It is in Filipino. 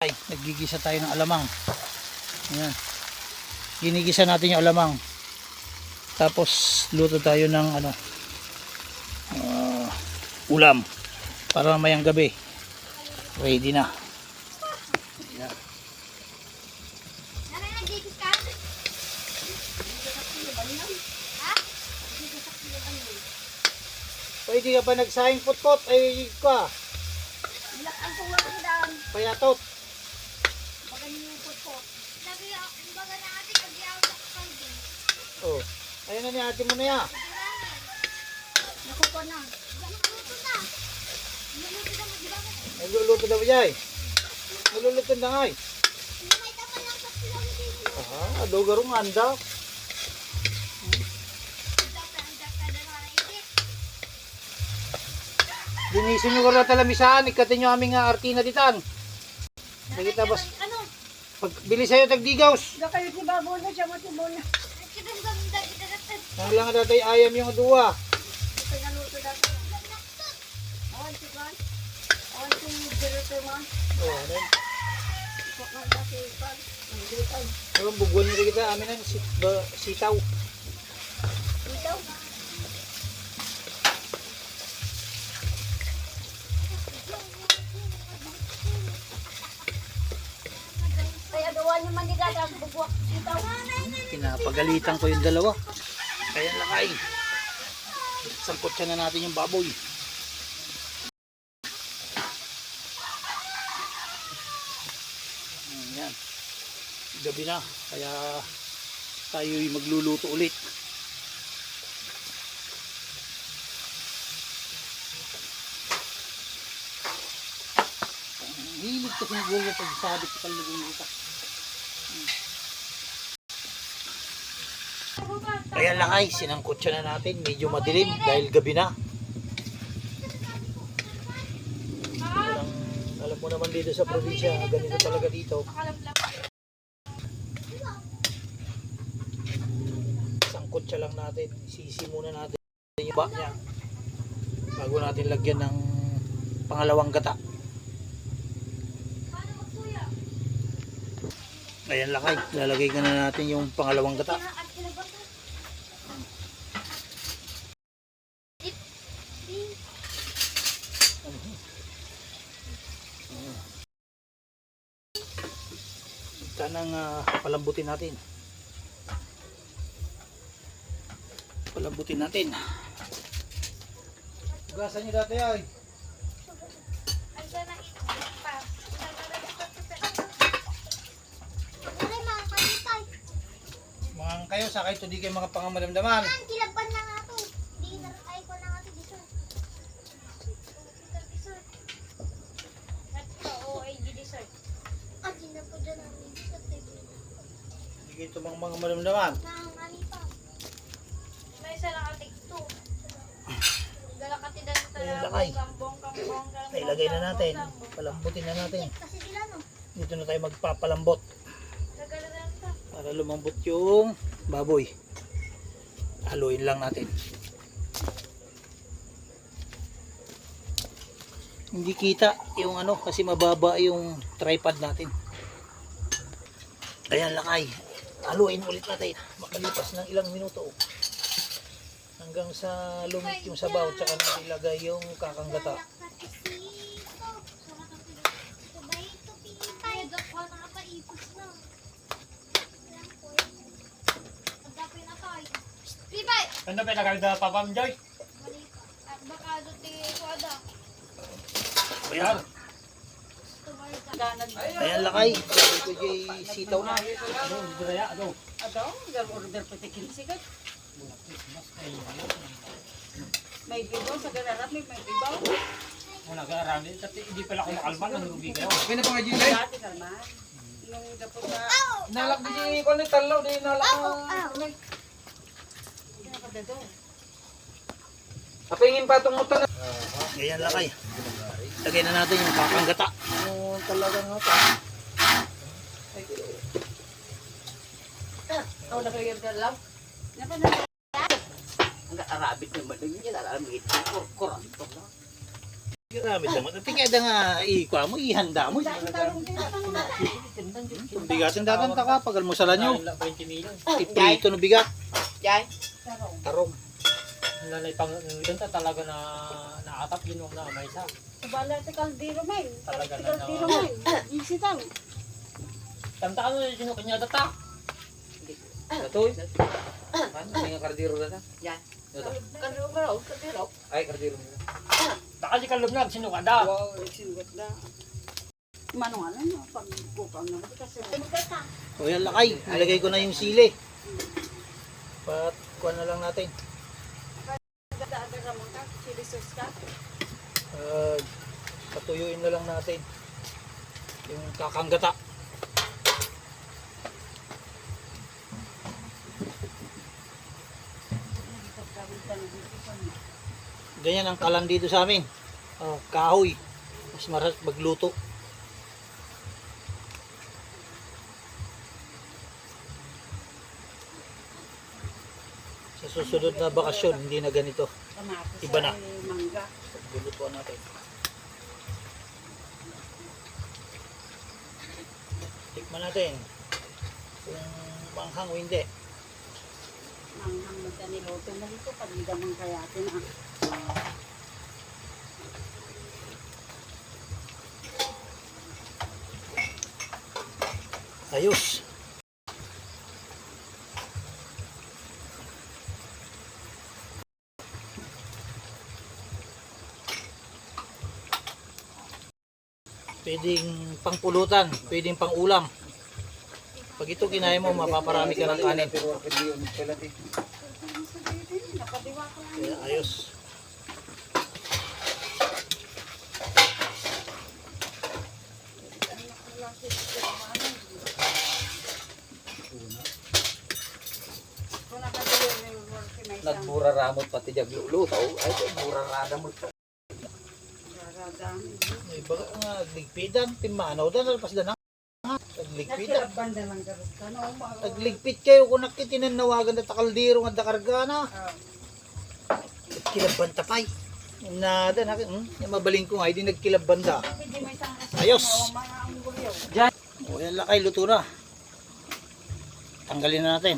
Naggigisa tayo ng alamang. Ayan. Ginigisa natin yung alamang. Tapos luto tayo ng ulam para mamayang gabi. Ready na. Ayan. Pwede ka pa nagsahing put-put ay ka. Payatot. Oh, ayun na ni ate mo na ya. Nakuha na. Nagluluto daw yay. Nagluluto na ngay. Ah, dogarong anda. Linisin nyo ko na talamisaan. Ikatin nyo aming artina ditan. Nakita bas. Pagbili sa'yo tagdigaws. Kayo si Babo na siya matibon na. Nang lang datay ayam yung duwa. Pinaluto dati. Awan si Juan. Awan si Director Man. Oh, ano yun? Ipok na dati Juan. Ang bugwan nyo kita. Amin ang sitaw. Ikaw. Kaya gawa niyo man nila bugwak. Ikaw. Pinapagalitan ko yung dalawa. Kaya lakay. Sangkot siya na natin yung baboy. Ayan. Gabi na. Kaya tayo'y magluluto ulit. Hilig kasi nagulong pagsabit sa kalugong ito. Ayan lang ay, sinangkot siya na natin. Medyo madilim dahil gabi na. Alam mo naman dito sa probinsya, ganito talaga dito. Sangkot siya lang natin. Sisi muna natin yung ba niya bago natin lagyan ng pangalawang gata. Ayan lang ay, lalagay ka na natin yung pangalawang gata. Kanang palambutin natin. Palambutin natin. Ugasan niyo dati ay. Mga kayo sakay to di kayo mga pangamadamdaman. Kilaban na nga to. Di na ay ko na nga to dessert. Dessert. Ito ay dessert. Ah, di na po dyan namin. Di kayo to mga madamdaman. Nangangani pa. May isa lang atik to. Galakati dan Ayan lakay. kambong. Ilagay na natin. Palambutin na natin. Kasi sila no. Dito na tayo magpapalambot. Para lumambot yung baboy. Haluin lang natin. Hindi kita yung kasi mababa yung tripod natin. Ayan lakay. Haluin ulit natin. Makalipas ng ilang minuto. Hanggang sa lumit yung sabaw tsaka natin ilagay yung kakanggata. Ano pa nagagda pa Pam Joy? Bakado ti kuada. Ayan. Ayan lakay. Ito yung sitaw na. Ano, diraya, ano? Order pati kinsikat. May bibaw sa gararap, may bibaw. Kung nag-aarami, kasi hindi pala ako makalman, ang rugi kayo. Kaya na pa nga Jilay? Dati kalman. Yung dapat sa... Nalak di ko ni talaw di nalak. Pinakadado. Apingin pa tong mutan. Ayan lakay. Lagay na natin yung kakanggata. Talagang ito. Ako na kayo yung dalaw. Napanood. Ang arabit naman. Yung alam mo ito. Kuranto lang. Grabe damat. At tingada nga ikwa mo, ihanda mo. Tarong din ang mga. Itong bigat ang datan ka pag almusalan nyo. Wala 20 million. Iprito no bigat. Jai. Tarong. Tarong. Lalay pang ganda talaga na naatap yun yung naamay sa. Subala sa kaldero man. Talaga na Kaldero man. Easy lang. Tantaan mo yung sinukanya data. Natoy. Ano? May kardiro na ta? Jai. Ito. Ay, kardiro na. Baka si kalumnag sinukada. Wow, sinugot na. Manong alam mo, pag bukang na. Kasi O yan lakay. Nilagay ko na yung sili. Pat kuha na lang natin. agad-agad mo ka, chili sauce ka. Patuyuin na lang natin yung kakanggata. Ganyan ang kalan dito sa amin. Kahoy. Mas maras magluto. Sa susunod na bakasyon, hindi na ganito. Kamatis Iba na. ay mangga. Lulutuan natin. Tikman natin kung manghang o hindi. Manghang mo ka niluto mo dito, pag hindi mong kayatin ah. Ayos. Pwedeng pangpulutan, pwedeng pangulam. Pag ito kinaya mo, mapaparami ka ng kanin. Pero hindi yun pala din. Nakadiwa ko lang. Kaya ayos. Kung nakadiwa yung work na isang Nagbura ramot pati jaglulo tao. Ay, bura ramot. raradami. May baga nga, ligpidan, timanaw dan, alpas dan Tagligpidan. Nakirabanda lang garot ka. No, Tagligpit kayo kung nakitinanawagan na takaldiro nga dakarga na. Kilabban tapay. Nada na, yung mabaling ko nga, hindi nagkilabanda. Hindi may isang Ayos. mga ang gulyo. O yan lakay, luto na. Tanggalin na natin.